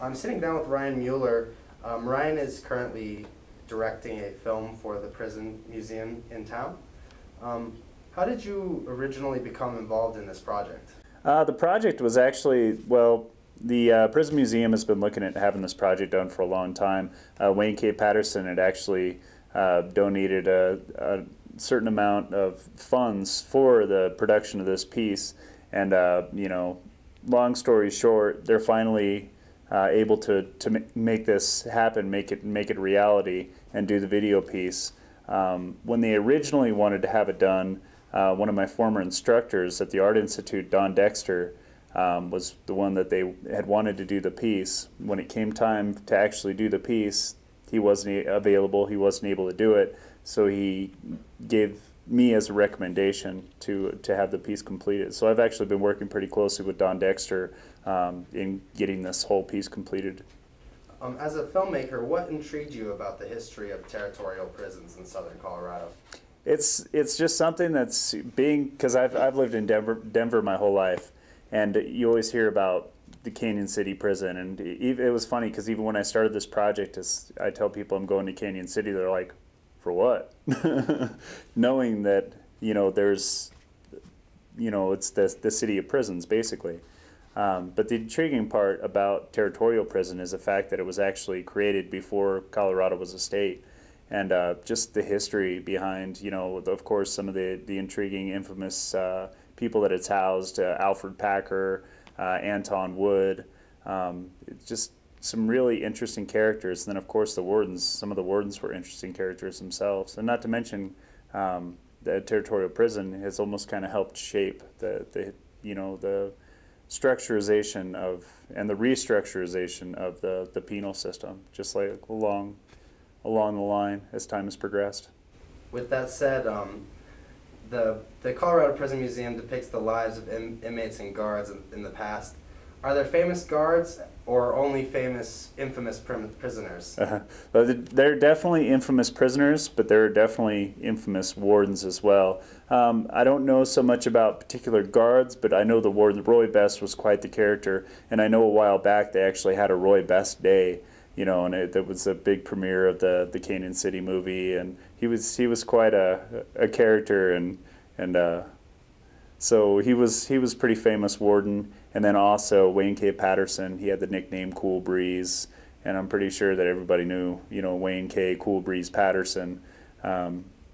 I'm sitting down with Ryan Mueller. Ryan is currently directing a film for the prison museum in town. How did you originally become involved in this project? The project was actually, well, the prison museum has been looking at having this project done for a long time. Wayne K. Patterson had actually donated a certain amount of funds for the production of this piece, and long story short, they're finally able to make this happen, make it a reality, and do the video piece. When they originally wanted to have it done, one of my former instructors at the Art Institute, Don Dexter, was the one that they had wanted to do the piece. When it came time to actually do the piece, he wasn't available, he wasn't able to do it, so he gave me as a recommendation to have the piece completed. So I've actually been working pretty closely with Don Dexter in getting this whole piece completed. As a filmmaker, what intrigued you about the history of territorial prisons in southern Colorado? It's just something that's because I've lived in Denver my whole life, and you always hear about the Canyon City prison, and it was funny because even when I started this project, I tell people I'm going to Canyon City, they're like, for what? Knowing that there's it's the city of prisons basically. But the intriguing part about Territorial Prison is the fact that it was actually created before Colorado was a state, and just the history behind, of course, some of the intriguing, infamous people that it's housed, Alfred Packer, Anton Wood, just some really interesting characters. And then, of course, the wardens. Some of the wardens were interesting characters themselves, and not to mention the Territorial Prison has almost kind of helped shape the structurization of and the restructurization of the penal system, just like along the line as time has progressed. With that said, the Colorado Prison Museum depicts the lives of inmates and guards in the past. Are there famous guards or only infamous prisoners? Well, there are definitely infamous prisoners, but there are definitely infamous wardens as well. I don't know so much about particular guards, but I know the warden, Roy Best, was quite the character, and I know a while back they actually had a Roy Best Day, and it was a big premiere of the Canyon City movie, and he was quite a character, and so he was pretty famous warden. And then also Wayne K. Patterson, he had the nickname Cool Breeze, and I'm pretty sure that everybody knew, Wayne K. Cool Breeze Patterson.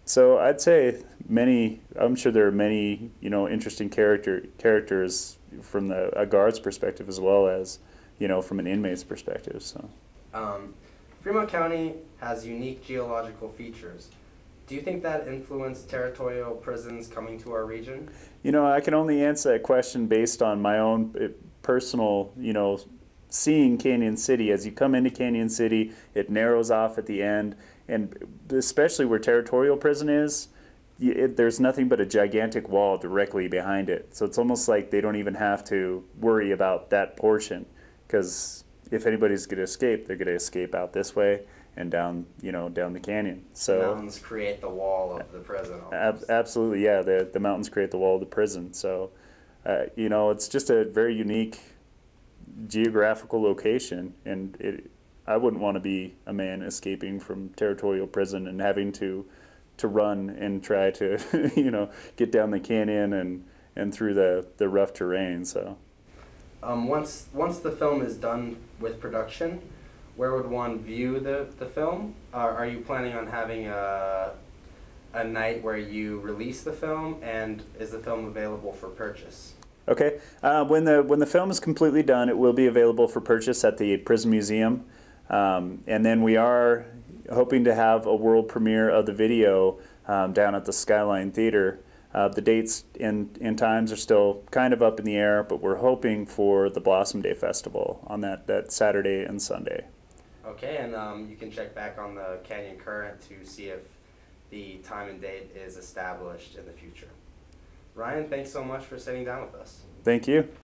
So I'd say I'm sure there are many, interesting characters from a guard's perspective as well as, from an inmate's perspective. So. Fremont County has unique geological features. Do you think that influenced territorial prisons coming to our region? I can only answer that question based on my own personal, seeing Canyon City. As you come into Canyon City, it narrows off at the end, and especially where Territorial Prison is, there's nothing but a gigantic wall directly behind it. So it's almost like they don't even have to worry about that portion, because if anybody's going to escape, they're going to escape out this way and down, down the canyon. So the mountains create the wall of the prison. Absolutely, yeah. The mountains create the wall of the prison. So, it's just a very unique geographical location, and I wouldn't want to be a man escaping from Territorial Prison and having to run and try to, get down the canyon and through the rough terrain. So, once the film is done with production, where would one view the film? Are you planning on having a night where you release the film, and is the film available for purchase? Okay, when the film is completely done, it will be available for purchase at the Prison Museum, and then we are hoping to have a world premiere of the video down at the Skyline Theater. The dates and times are still kind of up in the air, but we're hoping for the Blossom Day Festival on that Saturday and Sunday. Okay, and you can check back on the Canyon Current to see if the time and date is established in the future. Ryan, thanks so much for sitting down with us. Thank you.